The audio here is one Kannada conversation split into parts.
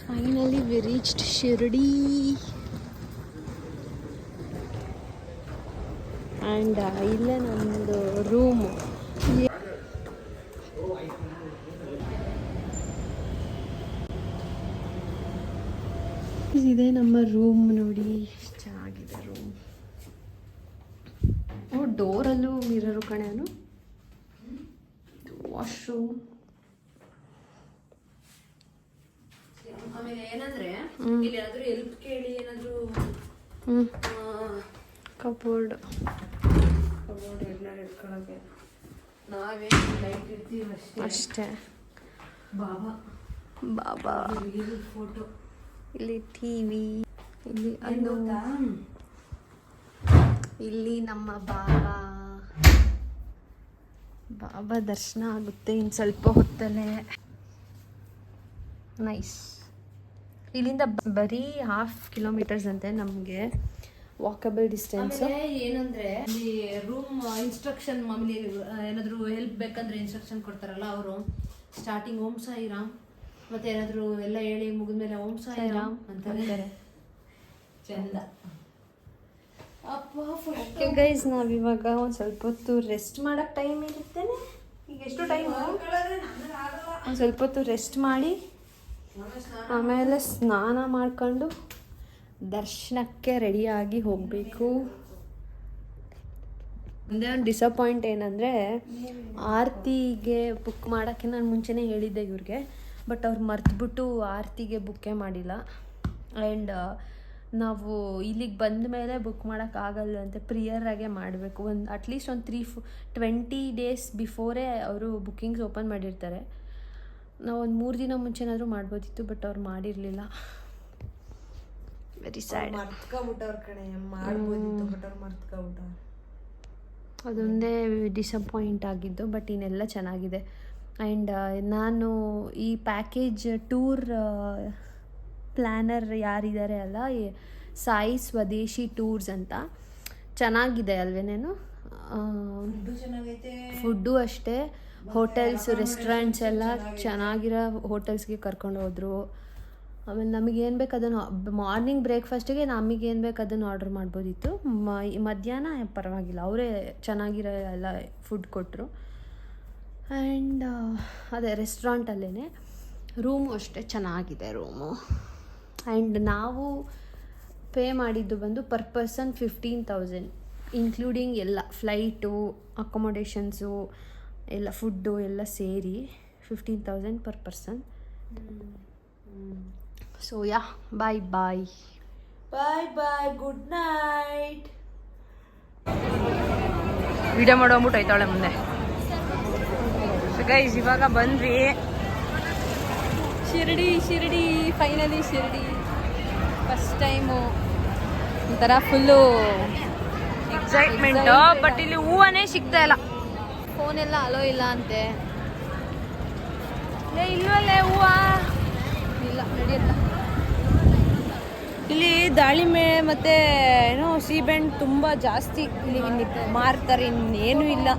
Finally we reached Shirdi and ಇಲ್ಲೇ ನಮ್ಮದು ರೂಮು. ಇದೆ ನಮ್ಮ ರೂಮ್ ನೋಡಿ, ಎಷ್ಟು ಚೆನ್ನಾಗಿದೆ ರೂಮ್. ಓ ಡೋರಲ್ಲೂ ಮಿರರು ಕಣೆನು. ವಾಶ್ರೂಮ್. ಆಮೇಲೆ ಏನಂದ್ರೆ ಇಲ್ಲಿ ಏನಾದ್ರು ಹೆಲ್ಪ್ ಕೇಳಿ ಏನಾದ್ರು ಕಬೋರ್ಡ್ ಎಲ್ಲ ಇಟ್ಕೊಳಕ್ಕೆ ನಾವೇ ಲೈಟ್ ಇರ್ತೀವಿ ಅಷ್ಟೇ. ಬಾಬಾ ಬಾಬಾ ಫೋಟೋ, ಇಲ್ಲಿ ಟಿವಿ, ಇಲ್ಲಿ ಅನು, ಇಲ್ಲಿ ನಮ್ಮ ಬಾಬಾ ದರ್ಶನ ಆಗುತ್ತೆ ಇನ್ನು ಸ್ವಲ್ಪ ಹೊತ್ತಲ್ಲೇ. ನೈಸ್. ಇಲ್ಲಿಂದ ಬರೀ 1/2 ಕಿಲೋಮೀಟರ್ಸ್ ಅಂತೆ ನಮಗೆ ವಾಕಬಲ್ ಡಿಸ್ಟೆನ್ಸ್. ಏನಂದ್ರೆ ಇಲ್ಲಿ ರೂಮ್ ಇನ್ಸ್ಟ್ರಕ್ಷನ್ ಮಾಮೂಲಿ ಏನಾದ್ರು ಹೆಲ್ಪ್ ಬೇಕಂದ್ರೆ ಇನ್ಸ್ಟ್ರಕ್ಷನ್ ಕೊಡ್ತಾರಲ್ಲ ಅವರು, ಸ್ಟಾರ್ಟಿಂಗ್ ಓಂ ಸಾಯಿರಾಮ್ ಮತ್ತೆ ಏನಾದ್ರು ಎಲ್ಲ ಹೇಳಿ ಮುಗಿದ್ಮೇಲೆ ಓಂ ಸಾಯಿರಾಮ್ ಅಂತಾರೆ. ಚಂದ. ಓಕೆ ಗೈಸ್, ನಾವಿವಾಗ ಒಂದು ಸ್ವಲ್ಪ ಹೊತ್ತು ರೆಸ್ಟ್ ಮಾಡೋಕ್ಕೆ ಟೈಮ್ ಇರುತ್ತೇನೆ. ಈಗ ಎಷ್ಟು ಟೈಮು? ಒಂದು ಸ್ವಲ್ಪ ಹೊತ್ತು ರೆಸ್ಟ್ ಮಾಡಿ ಆಮೇಲೆ ಸ್ನಾನ ಮಾಡ್ಕೊಂಡು ದರ್ಶನಕ್ಕೆ ರೆಡಿಯಾಗಿ ಹೋಗಬೇಕು. ಒಂದೇ ಒಂದು ಡಿಸಪಾಯಿಂಟ್ ಏನಂದರೆ, ಆರತಿಗೆ ಬುಕ್ ಮಾಡೋಕ್ಕೆ ನಾನು ಮುಂಚೆನೇ ಹೇಳಿದ್ದೆ ಇವ್ರಿಗೆ, ಬಟ್ ಅವ್ರು ಮರ್ತುಬಿಟ್ಟು ಆರತಿಗೆ ಬುಕ್ಕೇ ಮಾಡಿಲ್ಲ. ಆ್ಯಂಡ್ ನಾವು ಇಲ್ಲಿಗೆ ಬಂದ ಮೇಲೆ ಬುಕ್ ಮಾಡೋಕ್ಕಾಗಲ್ಲಂತೆ, ಪ್ರಿಯರಾಗೆ ಮಾಡಬೇಕು. ಅಟ್ಲೀಸ್ಟ್ ಒಂದು 20 ಡೇಸ್ ಬಿಫೋರೇ ಅವರು ಬುಕ್ಕಿಂಗ್ಸ್ ಓಪನ್ ಮಾಡಿರ್ತಾರೆ. ನಾವು ಒಂದು 3 ದಿನ ಮುಂಚೆನಾದರೂ ಮಾಡ್ಬೋದಿತ್ತು, ಬಟ್ ಅವ್ರು ಮಾಡಿರಲಿಲ್ಲ. Very sad. ಮರ್ತ್ಕೊಬಿಟ್ಟವ್ರ ಕಣೆ, ಮಾಡ್ಬೋದಿತ್ತು ಬಟ್ ಅವ್ರು ಮರ್ತ್ಕೊಬಿಟ್ಟ. ಅದೊಂದೇ ಡಿಸಪಾಯಿಂಟ್ ಆಗಿದ್ದು, ಬಟ್ ಇನ್ನೆಲ್ಲ ಚೆನ್ನಾಗಿದೆ. ಆ್ಯಂಡ್ ನಾನು ಈ ಪ್ಯಾಕೇಜ್ ಟೂರ್ ಪ್ಲ್ಯಾನರ್ ಯಾರಿದ್ದಾರೆ ಅಲ್ಲ, ಸಾಯಿ ಸ್ವದೇಶಿ ಟೂರ್ಸ್ ಅಂತ, ಚೆನ್ನಾಗಿದೆ ಅಲ್ವೇನೇನು. ಫುಡ್ಡು ಅಷ್ಟೇ, ಹೋಟೆಲ್ಸ್ ರೆಸ್ಟೋರೆಂಟ್ಸ್ ಎಲ್ಲ ಚೆನ್ನಾಗಿರೋ ಹೋಟೆಲ್ಸ್ಗೆ ಕರ್ಕೊಂಡು ಹೋದರು. ಆಮೇಲೆ ನಮಗೇನು ಬೇಕು ಅದನ್ನು, ಮಾರ್ನಿಂಗ್ ಬ್ರೇಕ್ಫಾಸ್ಟಿಗೆ ನಮಗೇನು ಬೇಕು ಅದನ್ನು ಆರ್ಡ್ರ್ ಮಾಡ್ಬೋದಿತ್ತು. ಮಧ್ಯಾಹ್ನ ಪರವಾಗಿಲ್ಲ, ಅವರೇ ಚೆನ್ನಾಗಿರೋ ಎಲ್ಲ ಫುಡ್ ಕೊಟ್ಟರು. ಆ್ಯಂಡ್ ಅದೇ ರೆಸ್ಟೋರೆಂಟಲ್ಲೇ ರೂಮು ಅಷ್ಟೇ ಚೆನ್ನಾಗಿದೆ ರೂಮು. ಆ್ಯಂಡ್ ನಾವು ಪೇ ಮಾಡಿದ್ದು ಬಂದು ಪರ್ ಪರ್ಸನ್ 15,000, ಇನ್ಕ್ಲೂಡಿಂಗ್ ಎಲ್ಲ ಫ್ಲೈಟು, ಅಕೊಮೊಡೇಷನ್ಸು ಎಲ್ಲ, ಫುಡ್ಡು ಎಲ್ಲ ಸೇರಿ 15,000 ಪರ್ ಪರ್ಸನ್. ಸೊ ಯಾ, ಬಾಯ್ ಬಾಯ್ ಬಾಯ್ ಬಾಯ್, ಗುಡ್ ನೈಟ್. ವಿಡಿಯೋ ಮಾಡೋಗ್ಬಿಟ್ಟು ಆಯ್ತಾಳೆ ಮುಂದೆ. ಸೊ ಗೈಸ್, ಇವಾಗ ಬಂದ್ವಿ Shirdi finally Shirdi. First time ಒಂಥರ ಫುಲ್ಲು ಎಕ್ಸೈಟ್ಮೆಂಟು. ಬಟ್ ಇಲ್ಲಿ ಹೂವನೇ ಸಿಗ್ತಾ ಇಲ್ಲ, ಫೋನೆಲ್ಲ ಅಲೋ ಇಲ್ಲ ಅಂತೆ. ಇಲ್ವಲ್ಲೇ ಹೂವ ಇಲ್ಲ, ನಡೆಯಲ್ಲ. ಇಲ್ಲಿ ದಾಳಿಂಬೆ ಮತ್ತು ಏನೋ ಸೀಬೆಹಣ್ಣು ತುಂಬ ಜಾಸ್ತಿ ಇಲ್ಲಿ ಮಾರ್ತಾರೆ, ಇನ್ನೇನು ಇಲ್ಲ.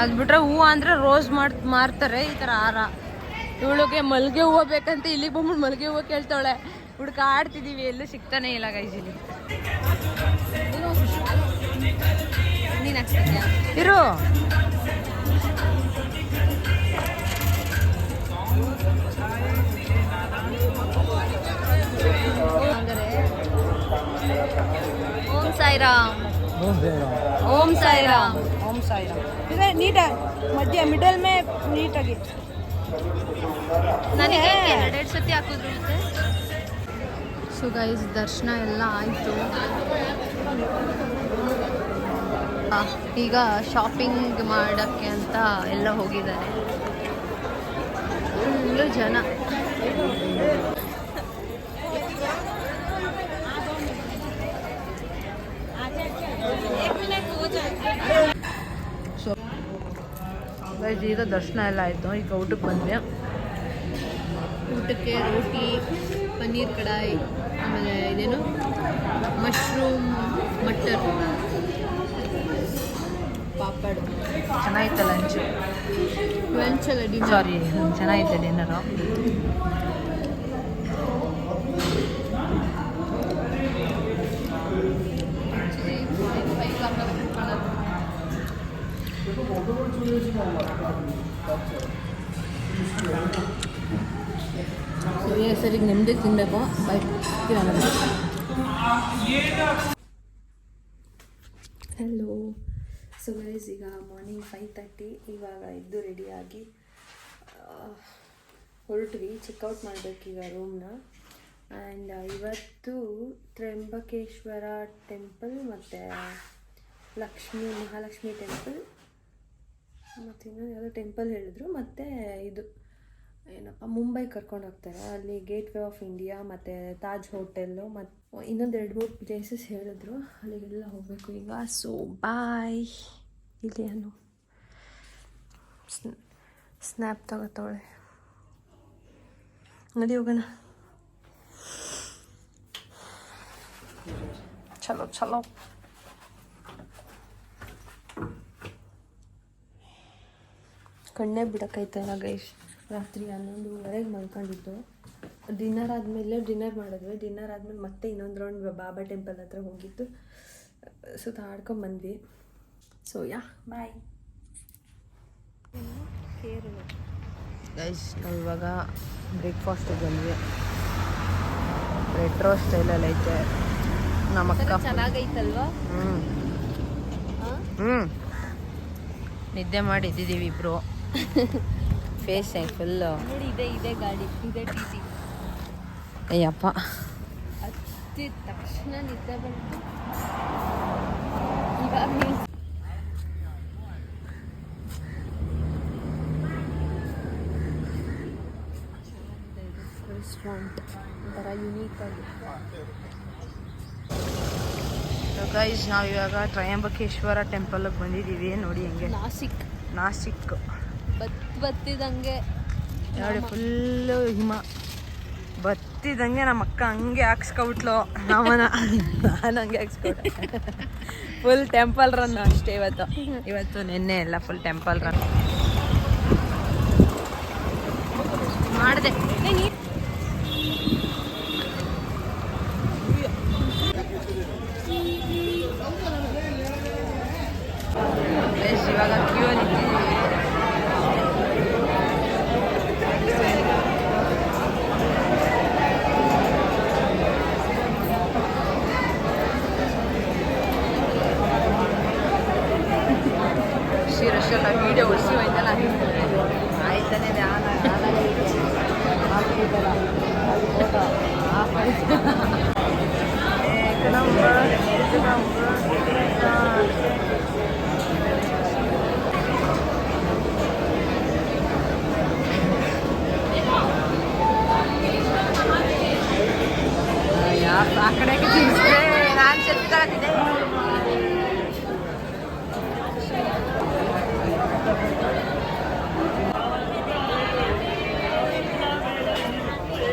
ಅದು ಬಿಟ್ರೆ ಹೂವು ಅಂದರೆ ರೋಸ್ ಮಾರ್ತಾರೆ, ಈ ಥರ ಹಾರ. ಇವಳಿಗೆ ಮಲ್ಲಿಗೆ ಹೂವು ಬೇಕಂತ ಇಲ್ಲಿಗೆ ಬಂದ್ಬಿಟ್ಟು ಮಲ್ಲಿಗೆ ಹೂವು ಕೇಳ್ತಾವಳೆ. ಹುಡುಕಾಡ್ತಿದ್ದೀವಿ, ಎಲ್ಲೂ ಸಿಗ್ತಾನೆ ಇಲ್ಲ ಗೈಸ್ ಇಲ್ಲಿ. ನೀನು ಹಾಕ್ಸ್ತಿದ್ಯಾ? ಇರು. ಓಂ ಸಾಯಿರಾಮ್. ಓಂ ಸಾಯಿರಾಮ್. ಓಂ ಸಾಯಿರಾಮ್. ಇದೆ ನೀಟಾಗಿ ಮಧ್ಯ ಮಿಡಲ್ ಮೇ ನೀಟಾಗಿ. ನನಗೆ 2 ಸತಿ ಹಾಕಿದ್ರು ಜೊತೆ. ಸೊ ಗೈಸ್, ದರ್ಶನ ಎಲ್ಲ ಆಯಿತು. ಈಗ ಶಾಪಿಂಗ್ ಮಾಡೋಕ್ಕೆ ಅಂತ ಎಲ್ಲ ಹೋಗಿದ್ದಾರೆ. ಫುಲ್ಲು ಜನ. ಸೊ ಗೈಸ್, ಈಗ ದರ್ಶನ ಎಲ್ಲ ಆಯಿತು. ಈಗ ಊಟಕ್ಕೆ ಬಂದೆ. ಊಟಕ್ಕೆ ರೋಟಿ, ಪನ್ನೀರ್ ಕಡಾಯಿ, ಆಮೇಲೆ ಇದೇನು ಮಶ್ರೂಮ್ ಮಟರ್, ಪಾಪಡ್, ಚೆನ್ನಾಗಿತ್ತು ಲಂಚು, ಲಂಚ್ ಅಲ್ಲ ಡಿನ್ನರ್. ಸಾರಿ ಚೆನ್ನಾಗಿತ್ತು ಡಿನ್ನರು. ಸರಿಗೆ ನೆಮ್ಮದಿ ತಿನ್ನಬೇಕು. ಬೈಕ್ ಹಲೋ, ಸೊ ಗೈಸ್ ಈಗ ಮಾರ್ನಿಂಗ್ 5:30. ಇವಾಗ ಎದ್ದು ರೆಡಿಯಾಗಿ ಹೊರಟ್ವಿ. ಚೆಕ್ಔಟ್ ಮಾಡಬೇಕೀಗ ರೂಮ್ನ. ಆ್ಯಂಡ್ ಇವತ್ತು ತ್ರ್ಯಂಬಕೇಶ್ವರ ಟೆಂಪಲ್ ಮತ್ತು ಮಹಾಲಕ್ಷ್ಮಿ ಟೆಂಪಲ್ ಮತ್ತು ಇನ್ನೊಂದು ಯಾವುದೋ ಟೆಂಪಲ್ ಹೇಳಿದ್ರು. ಮತ್ತು ಇದು ಏನಪ್ಪ ಮುಂಬೈ ಕರ್ಕೊಂಡು ಹೋಗ್ತಾರೆ. ಅಲ್ಲಿ ಗೇಟ್ ವೇ ಆಫ್ ಇಂಡಿಯಾ ಮತ್ತು ತಾಜ್ ಹೋಟೆಲ್ಲು ಮತ್ತು ಇನ್ನೊಂದು 2-3 ಪ್ಲೇಸಸ್ ಹೇಳಿದ್ರು. ಅಲ್ಲಿಗೆಲ್ಲ ಹೋಗಬೇಕು ಈಗ. So bye. ಇಲ್ಲಿ ಏನು ಸ್ನ್ಯಾಪ್ ತಗೋತಾವಳೆ. ನಡಿ ಹೋಗೋಣ. ಚಲೋ ಚಲೋ. ಕಣ್ಣೇ ಬಿಡೋಕ್ಕೈತಲ್ಲ ಗೈಸ್. ರಾತ್ರಿ 11:30 ಮಲ್ಕೊಂಡಿದ್ದು. ಡಿನ್ನರ್ ಆದಮೇಲೆ ಡಿನ್ನರ್ ಮಾಡಿದ್ವಿ. ಡಿನ್ನರ್ ಆದಮೇಲೆ ಮತ್ತೆ ಇನ್ನೊಂದು ರೌಂಡ್ ಬಾಬಾ ಟೆಂಪಲ್ ಹತ್ರ ಹೋಗಿದ್ದು ಸುತ್ತಾಡ್ಕೊಂಬಂದ್ವಿ. ಸೊ ಯಾ ಬಾಯ್. ಗೈಸ್ ನಾವು ಇವಾಗ ಬ್ರೇಕ್ಫಾಸ್ಟಿಗೆ ಬಂದ್ವಿ. ರೆಟ್ರೋ ಸ್ಟೈಲಲ್ಲಿ ಐತೆ ನಮ್ಮಕ್ಕ. ಚೆನ್ನಾಗೈತಲ್ವಾ? ನಿದ್ದೆ ಮಾಡಿ ಇದ್ದಿದ್ದೀವಿ ಇಬ್ರು. ಫೇಸ್ ಫುಲ್ಲು ನೋಡಿ, ಇದೆ ಗಾಡಿ, ಇದೆ ಟಿ. ಅಯ್ಯಪ್ಪ, ಹತ್ತಿದ ತಕ್ಷಣ ನಿದ್ದೆ ಬಂತು. ಇವಾಗ ನೀವು ರೆಸ್ಟೋರೆಂಟ್ ಒಂಥರ ಯುನೀಕ್ ಆಗಿ. ಗೈಸ್ ನಾವು ಇವಾಗ ತ್ರಯಂಬಕೇಶ್ವರ ಟೆಂಪಲ್ಗೆ ಬಂದಿದ್ದೀವಿ. ನೋಡಿ ಹೆಂಗೆ ನಾಸಿಕ್ ಬತ್ತಿದಂಗೆ ನೋಡಿ ಫುಲ್ಲು ಹಿಮ ಬತ್ತಿದಂಗೆ. ನಮ್ಮ ಅಕ್ಕ ಹಂಗೆ ಹಾಕ್ಸ್ಕೊಬಿಟ್ಲು ನಾನು ಹಂಗೆ ಹಾಕ್ಸ್ಕೊಟ್ಟೆ. ಫುಲ್ ಟೆಂಪಲ್ ರನ್ ಅಷ್ಟೇ ಇವತ್ತು ನಿನ್ನೆ ಎಲ್ಲ ಫುಲ್ ಟೆಂಪಲ್ ರನ್ ಮಾಡಿದೆ. ಇವಾಗ ಕ್ಯೂ ನಿಂತಿದ್ದೀವಿ. ಶ್ರೀರಶ್ವರ ವೀಡಿಯೋ ಉಳಿಸಿ ಹೋಯ್ತಲ್ಲ ಆಯ್ತಾನೆ ಆ ಕಡೆಗೆ ತಿನ್ನಿಸಿದೆ. ನಾನು ಸೆಲ್ಫಿ ತಗೋತಿದ್ದೆ.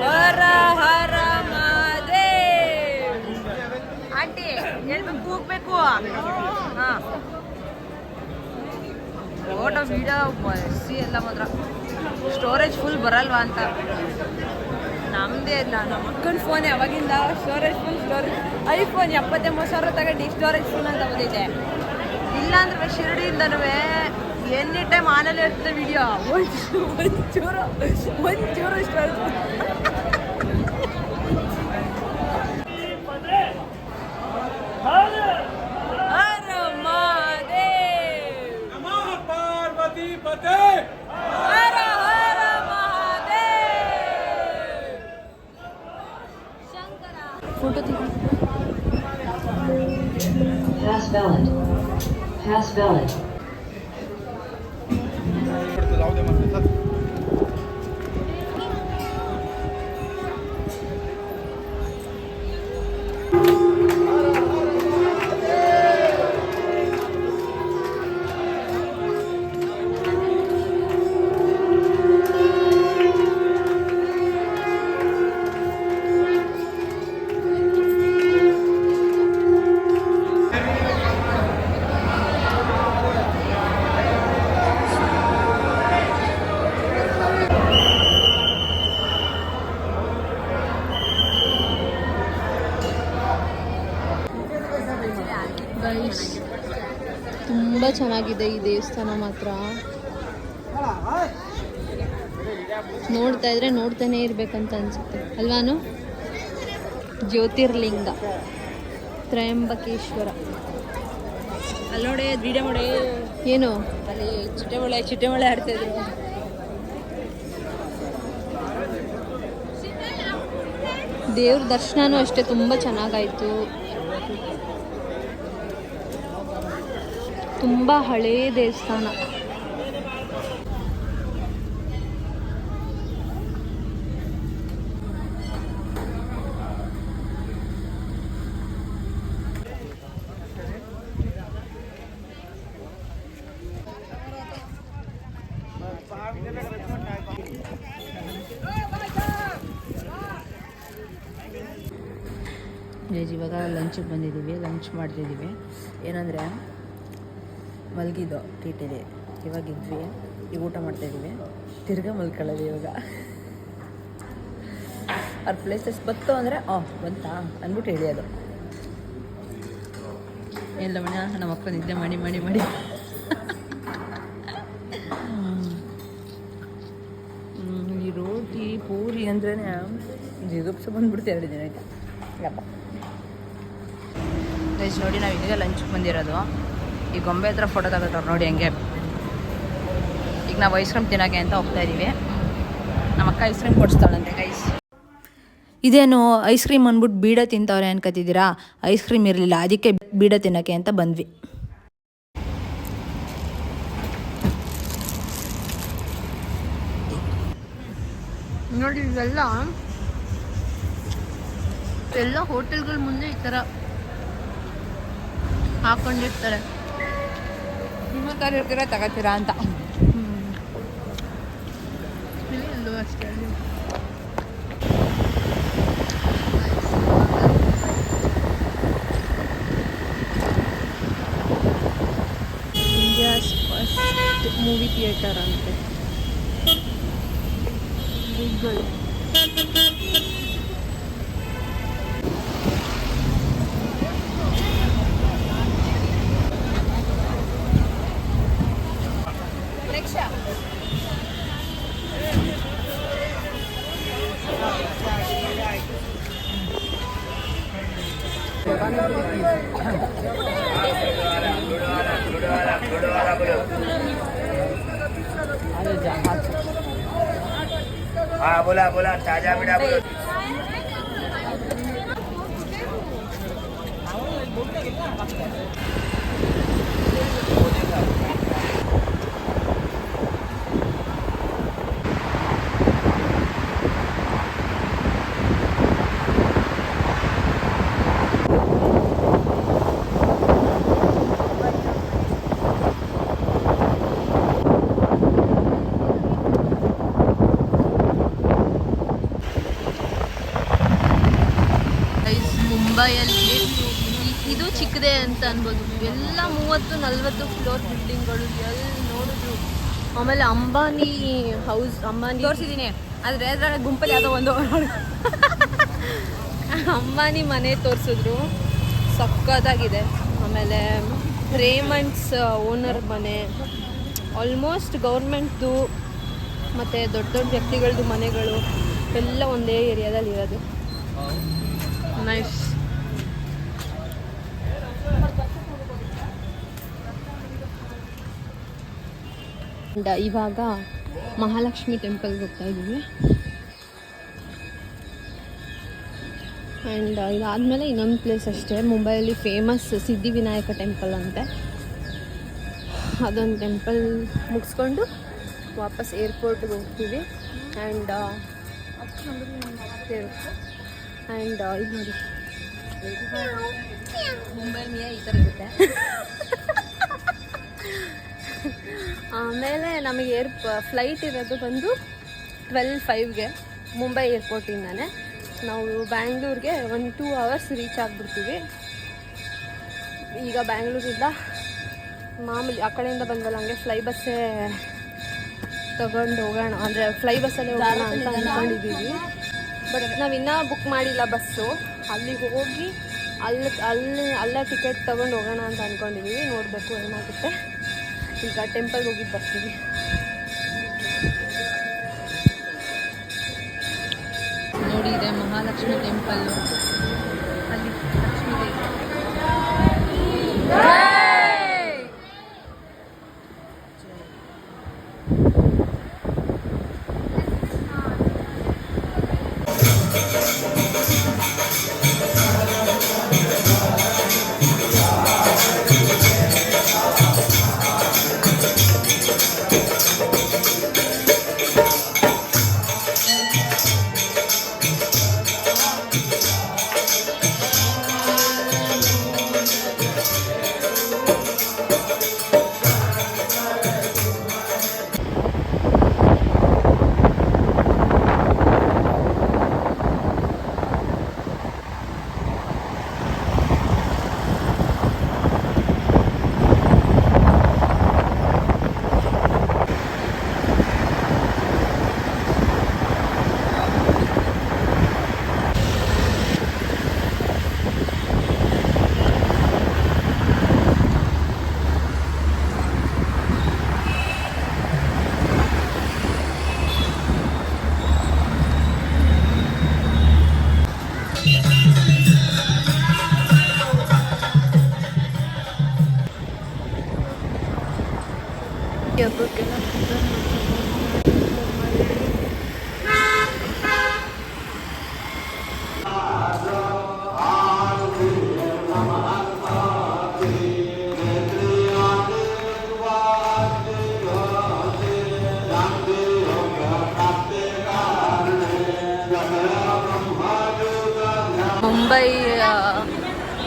ಹರ ಹರ ಮಹಾದೇವ್. ಆಂಟಿ ಹೇಳ್ಬೇಕು, ಕೂಗ್ಬೇಕು. ಹಾಂ, ಫೋಟೋ ವಿಡಿಯೋ ಬಸ್ಸಿ ಎಲ್ಲ ಮಾತ್ರ ಸ್ಟೋರೇಜ್ ಫುಲ್ ಬರಲ್ವಾ ಅಂತ. ನಮ್ಮದೇ ಇಲ್ಲ, ನಮ್ಮ ಅಕ್ಕನ ಫೋನ್ ಯಾವಾಗಿಂದ ಸ್ಟೋರೇಜ್ ಐಫೋನ್ 70-80 ತಗೊಂಡು ಸ್ಟೋರೇಜ್ ಫುಲ್ ಅಂತ ಬಂದಿದೆ. ಇಲ್ಲಾಂದ್ರೆ ಶಿರಡಿಯಿಂದನೂ ಎನಿ ಟೈಮ್ ಆನಲ್ಲಿ ಇರ್ತದೆ ವಿಡಿಯೋ. ಒಂಚೂರು storage. Photo Pass valid. Pass valid. ಚೆನ್ನಾಗಿದೆ ಈ ದೇವಸ್ಥಾನ ಮಾತ್ರ. ನೋಡ್ತಾ ಇದ್ರೆ ನೋಡ್ತಾನೆ ಇರ್ಬೇಕಂತ ಅನ್ಸುತ್ತೆ ಅಲ್ವಾನು. ಜ್ಯೋತಿರ್ಲಿಂಗ ತ್ರಯಂಬಕೇಶ್ವರ. ಅಲ್ಲಿ ನೋಡಿ ವಿಡಿಯೋ ಮಾಡಿ. ಏನು ಅಲ್ಲಿ ಚಿಟ್ಟೆ ಮಳೆ ಆಡ್ತಿದ್ರು. ದೇವ್ರ ದರ್ಶನನೂ ಅಷ್ಟೇ ತುಂಬ ಚೆನ್ನಾಗಾಯಿತು. ತುಂಬ ಹಳೇ ದೇವಸ್ಥಾನ. ಇವಾಗ ಲಂಚಿಗೆ ಬಂದಿದ್ದೀವಿ. ಲಂಚ್ ಮಾಡ್ತಿದ್ದೀವಿ. ಏನಂದರೆ ಮಲಗಿದ್ದು ಟಿ.ಟಿಲಿ ಇವಾಗಿದ್ವಿ. ಈಗ ಊಟ ಮಾಡ್ತಾಯಿದ್ದೀವಿ. ತಿರ್ಗಾ ಮಲ್ಕೊಳ್ಳೋದು ಇವಾಗ. ಅವ್ರ ಪ್ಲೇಸಸ್ ಬತ್ತು ಅಂದರೆ ಬಂತಾ ಅಂದ್ಬಿಟ್ಟು ಹೇಳಿಯೋದು. ಎಲ್ಲ ಮನೆ ನಮ್ಮ ಅಪ್ಪ ನಿದ್ದೆ ಮಾಡಿ ಮಾಡಿ ಮಾಡಿ ಈ ರೋಟಿ ಪೂರಿ ಅಂದ್ರೇ ಜಿಗುಪ್ಸ ಬಂದ್ಬಿಡ್ತು 2 ದಿನ ಆಯ್ತಾ. ಯಪ್ಪ ಗೈಸ್ ನೋಡಿ, ನಾವು ಈಗ ಲಂಚ್ಗೆ ಬಂದಿರೋದು. ಈ ಗೊಂಬೆ ಹತ್ರ ಫೋಟೋ ತಗೋತಾರೆ ನೋಡಿ ಹಂಗೆ. ಈಗ ನಾವು ಐಸ್ ಕ್ರೀಮ್ ತಿನ್ನೋಕ್ಕೆ ಅಂತ ಹೋಗ್ತಾ ಇದ್ದೀವಿ. ನಮ್ಮ ಅಕ್ಕ ಐಸ್ ಕ್ರೀಮ್ ಕೊಡಿಸ್ತಾಳಂತೆ ಗೈಸ್. ಇದೇನು ಐಸ್ ಕ್ರೀಮ್ ಅಂದ್ಬಿಟ್ಟು ಬೀಡ ತಿಂತವ್ರೆ ಅನ್ಕೋತಿದ್ದೀರಾ? ಐಸ್ ಕ್ರೀಮ್ ಇರಲಿಲ್ಲ, ಅದಕ್ಕೆ ಬೀಡ ತಿನ್ನೋಕ್ಕೆ ಅಂತ ಬಂದ್ವಿ. ನೋಡಿ ಎಲ್ಲ ಹೋಟೆಲ್ಗಳ ಮುಂದೆ ಈ ಥರ ಹಾಕೊಂಡಿರ್ತಾರೆ. ನಿಮ್ಮ ಕಾರ್ ಇರ್ತೀರಾ ತಗೋತೀರಾ ಅಂತ. ಇಲ್ಲೂ ಅಷ್ಟೇ. ಇಂಡಿಯಾಸ್ ಫಸ್ಟ್ ಮೂವಿ ಥಿಯೇಟರ್ ಅಂತೆ. ಗೂಗಲ್ हाँ बोला बोला ताजा मीठा बोलो. ಮುಂಬೈಯಲ್ಲಿ ಇದು ಚಿಕ್ಕದೇ ಅಂತ ಅನ್ಬೋದು. ಎಲ್ಲ 30-40 ಫ್ಲೋರ್ ಬಿಲ್ಡಿಂಗ್ಗಳು ಎಲ್ಲಿ ನೋಡಿದ್ರು. ಆಮೇಲೆ ಅಂಬಾನಿ ಹೌಸ್, ಅಂಬಾನಿ ತೋರಿಸಿದ್ದೀನಿ. ಆದರೆ ಅದರ ಗುಂಪಲ್ಲಿ ಯಾವುದೋ ಒಂದು ಅಂಬಾನಿ ಮನೆ ತೋರಿಸಿದ್ರು, ಸಕ್ಕತ್ತಾಗಿದೆ. ಆಮೇಲೆ ರೇಮಂಡ್ಸ್ ಓನರ್ ಮನೆ, ಆಲ್ಮೋಸ್ಟ್ ಗೌರ್ಮೆಂಟ್ದು ಮತ್ತು ದೊಡ್ಡ ದೊಡ್ಡ ವ್ಯಕ್ತಿಗಳದ್ದು ಮನೆಗಳು ಎಲ್ಲ ಒಂದೇ ಏರಿಯಾದಲ್ಲಿ ಇರೋದು. ನೈಸ್. ಇವಾಗ ಮಹಾಲಕ್ಷ್ಮಿ ಟೆಂಪಲ್ಗೆ ಹೋಗ್ತಾ ಇದ್ದೀವಿ. ಆ್ಯಂಡ್ ಇದಾದಮೇಲೆ ಇನ್ನೊಂದು ಪ್ಲೇಸ್ ಅಷ್ಟೇ, ಮುಂಬೈಯಲ್ಲಿ ಫೇಮಸ್ ಸಿದ್ಧಿವಿನಾಯಕ ಟೆಂಪಲ್ ಅಂತೆ. ಅದೊಂದು ಟೆಂಪಲ್ ಮುಗಿಸ್ಕೊಂಡು ವಾಪಸ್ ಏರ್ಪೋರ್ಟ್ಗೆ ಹೋಗ್ತೀವಿ. ಆ್ಯಂಡ್ ಇದು ನೋಡಿ, ಮುಂಬೈ ಮಿಯಾ ಈ ಥರ ಇರುತ್ತೆ. ಆಮೇಲೆ ನಮಗೆ ಫ್ಲೈಟ್ ಇರೋದು ಬಂದು 12:05ಗೆ ಮುಂಬೈ ಏರ್ಪೋರ್ಟಿಂದಾನೆ. ನಾವು ಬ್ಯಾಂಗ್ಳೂರಿಗೆ 1-2 hours ರೀಚ್ ಆಗಿಬಿಡ್ತೀವಿ. ಈಗ ಬ್ಯಾಂಗ್ಳೂರಿಂದ ಮಾಮೂಲಿ ಆ ಕಡೆಯಿಂದ ಬಂದಲ್ಲ, ಹಂಗೆ ಫ್ಲೈ ಬಸ್ಸೇ ತಗೊಂಡು ಹೋಗೋಣ, ಅಂದರೆ ಫ್ಲೈ ಬಸ್ಸಲ್ಲೇ ಹೋಗೋಣ ಅಂತ ಅಂದ್ಕೊಂಡಿದ್ದೀವಿ. ಬಟ್ ನಾವು ಇನ್ನೂ ಬುಕ್ ಮಾಡಿಲ್ಲ ಬಸ್ಸು. ಅಲ್ಲಿಗೆ ಹೋಗಿ ಅಲ್ಲೇ ಟಿಕೆಟ್ ತೊಗೊಂಡು ಹೋಗೋಣ ಅಂತ ಅಂದ್ಕೊಂಡಿದ್ದೀವಿ. ನೋಡಬೇಕು ಏನಾಗುತ್ತೆ. ಈಗ ಟೆಂಪಲ್ಗೆ ಹೋಗಿ ಬರ್ತೀವಿ. ನೋಡಿ ಇದೆ ಮಹಾಲಕ್ಷ್ಮಿ ಟೆಂಪಲ್ಲು, ಅಲ್ಲಿ ಲಕ್ಷ್ಮೀ ದೇವಿ.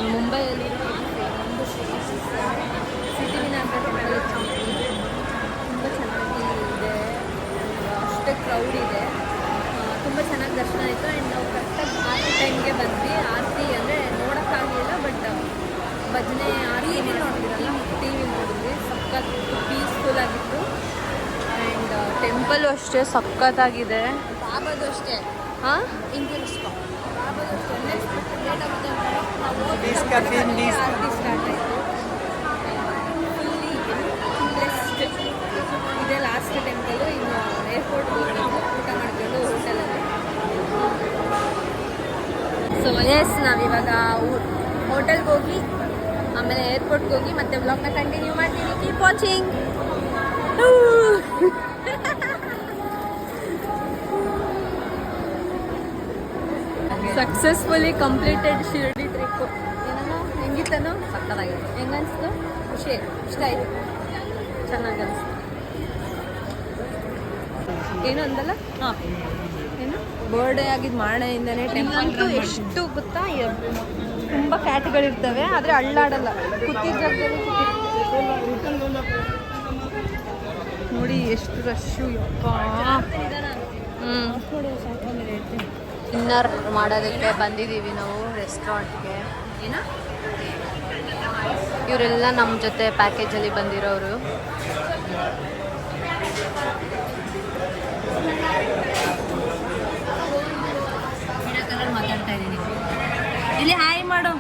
ಮುಂಬೈಯಲ್ಲಿ ಒಂದು ಸಿಟಿ ವಿನಾಯಕ ತುಂಬ ಚೆನ್ನಾಗಿ ಇದೆ, ಅಷ್ಟೇ ಕ್ರೌಡ್ ಇದೆ, ತುಂಬ ಚೆನ್ನಾಗಿ ದರ್ಶನ ಆಯಿತು. ಆ್ಯಂಡ್ ನಾವು ಕರೆಕ್ಟಾಗಿ ಆರತಿ ಟೈಮ್ಗೆ ಬಂದ್ವಿ. ಆರತಿ ಅಂದರೆ ನೋಡೋಕ್ಕಾಗಲಿಲ್ಲ, ಬಟ್ ಭಜನೆ ಆರತಿ ನೋಡಿದ್ರಲ್ಲ, ಟಿ ವಿ ನೋಡಿದ್ವಿ. ಸಖತ್ ಪೀಸ್ಫುಲ್ ಆಗಿತ್ತು. ಆ್ಯಂಡ್ ಟೆಂಪಲ್ಲು ಅಷ್ಟೇ ಸಖತ್ತಾಗಿದೆ. ಬಾಬಾದು ಅಷ್ಟೇ ಹಾಂ ಹಿಂದಿರಿಸ್ಕೊ. ಬಾಬಾದು ಅಷ್ಟೇ ನೆಕ್ಸ್ಟ್ ಲೇಟ್ ಆಗುತ್ತೆ ಆರತಿ ಸ್ಟಾರ್ಟ್ ಆಯಿತು. Fully blessed. ಇದೇ ಲಾಸ್ಟ್ ಟೆಂಪಲು. ಇನ್ನು ಏರ್ಪೋರ್ಟ್ ಹೋಗ್ಬೇಕು, ಊಟ ಮಾಡ್ಕೊಂಡು ಹೋಟೆಲಲ್ಲಿ. ಸೊ ಎಸ್ ನಾವಿವಾಗ ಹೋಟೆಲ್ಗೆ ಹೋಗಿ ಆಮೇಲೆ ಏರ್ಪೋರ್ಟ್ಗೆ ಹೋಗಿ ಮತ್ತೆ ವ್ಲಾಗ್ನ ಕಂಟಿನ್ಯೂ ಮಾಡ್ತೀನಿ. Keep watching. Successfully completed Shirdi trip. ಏನೋ ಹೆಂಗಿತ್ತನೋ ಸಕ್ಕತ್ತಾಗಿದೆ. ಹೆಂಗನ್ಸ್ತು? ಖುಷಿ ಇಷ್ಟ ಆಯಿತು, ಚೆನ್ನಾಗಿ ಅನಿಸ್ತು. ಏನು ಅಂದಲ್ಲ? ಹಾಂ, ಏನು ಬರ್ಡೇ ಆಗಿದ್ದು ಮಾರನೆಯಿಂದನೇ ಟೆಂಪಲ್ ಎಷ್ಟು ಗೊತ್ತಾ, ತುಂಬ ಕ್ಯಾಟ್ಗಳಿರ್ತವೆ, ಆದರೆ ಅಳ್ಳಾಡಲ್ಲ. ಕೂತಿದ್ದ ಜಾಗದಲ್ಲಿ ನೋಡಿ ಎಷ್ಟು ರಶ್ಶು. ಯಪ್ಪ. ಡಿನ್ನರ್ ಮಾಡೋದಕ್ಕೆ ಬಂದಿದ್ದೀವಿ ನಾವು ರೆಸ್ಟೋರೆಂಟ್ಗೆ. ಏನೋ ಇವರೆಲ್ಲ ನಮ್ಮ ಜೊತೆ ಪ್ಯಾಕೇಜಲ್ಲಿ ಬಂದಿರೋರು. ಮಾತಾಡ್ತಾ ಇದ್ದೀನಿ. ಇಲ್ಲಿ ಹಾಯ್ ಮಾಡು.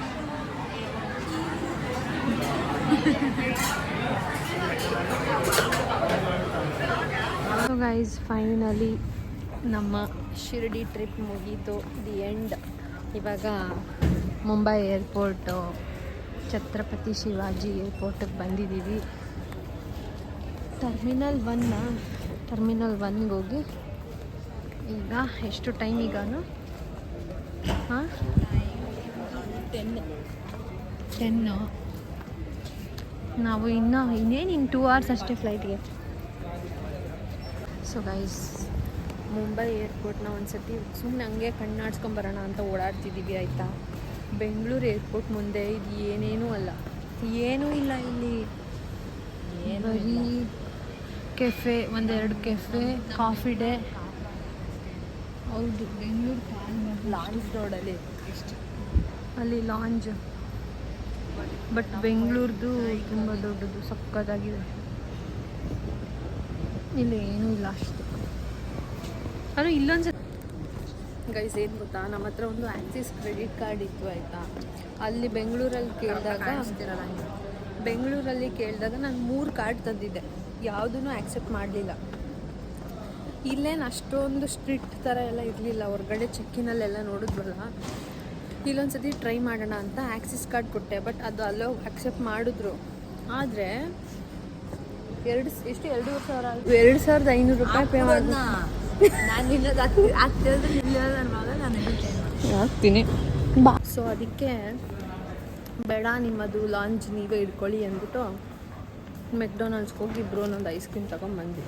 ಸೊ ಗೈಸ್, ಫೈನಲಿ ನಮ್ಮ ಶಿರ್ಡಿ ಟ್ರಿಪ್ ಮುಗೀತು. The end. ಇವಾಗ ಮುಂಬೈ ಏರ್ಪೋರ್ಟು, ಛತ್ರಪತಿ ಶಿವಾಜಿ ಏರ್ಪೋರ್ಟಿಗೆ ಬಂದಿದ್ದೀವಿ. ಟರ್ಮಿನಲ್ 1ಗೆ ಹೋಗಿ ಈಗ ಎಷ್ಟು ಟೈಮ್ ಈಗಾನು? ಹಾಂ, 10. ನಾವು ಇನ್ನೇನು 2 hours ಅಷ್ಟೇ ಫ್ಲೈಟ್ಗೆ. ಸೊ ಗೈಸ್, ಮುಂಬೈ ಏರ್ಪೋರ್ಟ್ನ ಒಂದ್ಸತಿ ಸುಮ್ಮನೆ ಹಂಗೆ ಕಣ್ಣಾಡ್ಸ್ಕೊಂಬರೋಣ ಅಂತ ಓಡಾಡ್ತಿದ್ದೀವಿ, ಆಯಿತಾ. ಬೆಂಗಳೂರು ಏರ್ಪೋರ್ಟ್ ಮುಂದೆ ಇದು ಏನೇನೂ ಅಲ್ಲ, ಏನೂ ಇಲ್ಲ ಇಲ್ಲಿ. ಬರೀ ಕೆಫೆ, 1-2 ಕೆಫೆ, ಕಾಫಿ ಡೇ. ಹೌದು, ಬೆಂಗಳೂರು ಲಾಂಚ್ ರೋಡಲ್ಲಿ ಎಷ್ಟು ಅಲ್ಲಿ ಲಾಂಜ್. ಬಟ್ ಬೆಂಗಳೂರ್ದು ತುಂಬ ದೊಡ್ಡದು, ಸಕ್ಕತ್ತಾಗಿದೆ. ಇಲ್ಲಿ ಏನೂ ಇಲ್ಲ ಅಷ್ಟು. ಅದು ಇಲ್ಲೊಂದು ಗೈಸ್ ಏನು ಗೊತ್ತಾ, ನಮ್ಮ ಹತ್ರ ಒಂದು ಆ್ಯಕ್ಸಿಸ್ ಕ್ರೆಡಿಟ್ ಕಾರ್ಡ್ ಇತ್ತು, ಆಯಿತಾ. ಅಲ್ಲಿ ಬೆಂಗಳೂರಲ್ಲಿ ಕೇಳಿದಾಗ ಬೆಂಗಳೂರಲ್ಲಿ ಕೇಳಿದಾಗ ನಾನು 3 ಕಾರ್ಡ್ ತಂದಿದ್ದೆ, ಯಾವುದೂ ಆ್ಯಕ್ಸೆಪ್ಟ್ ಮಾಡಲಿಲ್ಲ. ಇಲ್ಲೇನು ಅಷ್ಟೊಂದು ಸ್ಟ್ರಿಕ್ಟ್ ಥರ ಎಲ್ಲ ಇರಲಿಲ್ಲ, ಹೊರಗಡೆ ಚೆಕ್ಕಿನಲ್ಲೆಲ್ಲ ನೋಡಿದ್ವಲ್ಲ. ಇಲ್ಲೊಂದ್ಸತಿ ಟ್ರೈ ಮಾಡೋಣ ಅಂತ ಆ್ಯಕ್ಸಿಸ್ ಕಾರ್ಡ್ ಕೊಟ್ಟೆ, ಬಟ್ ಅದು ಅಲ್ಲೋ ಆ್ಯಕ್ಸೆಪ್ಟ್ ಮಾಡಿದ್ರು. ಆದರೆ 2,500 ರೂಪಾಯಿ ಪೇ ಮಾಡಿ ಹಾಕ್ತೀನಿ. ಸೊ ಅದಕ್ಕೆ ಬೇಡ, ನಿಮ್ಮದು ಲಾಂಚ್ ನೀವೇ ಇಟ್ಕೊಳ್ಳಿ ಅಂದ್ಬಿಟ್ಟು ಮೆಕ್ಡೊನಾಲ್ಡ್ಸ್ಗೆ ಹೋಗಿ ಇಬ್ಬರು ಒಂದೊಂದು ಐಸ್ ಕ್ರೀಮ್ ತೊಗೊಂಡ್ಬಂದ್ವಿ.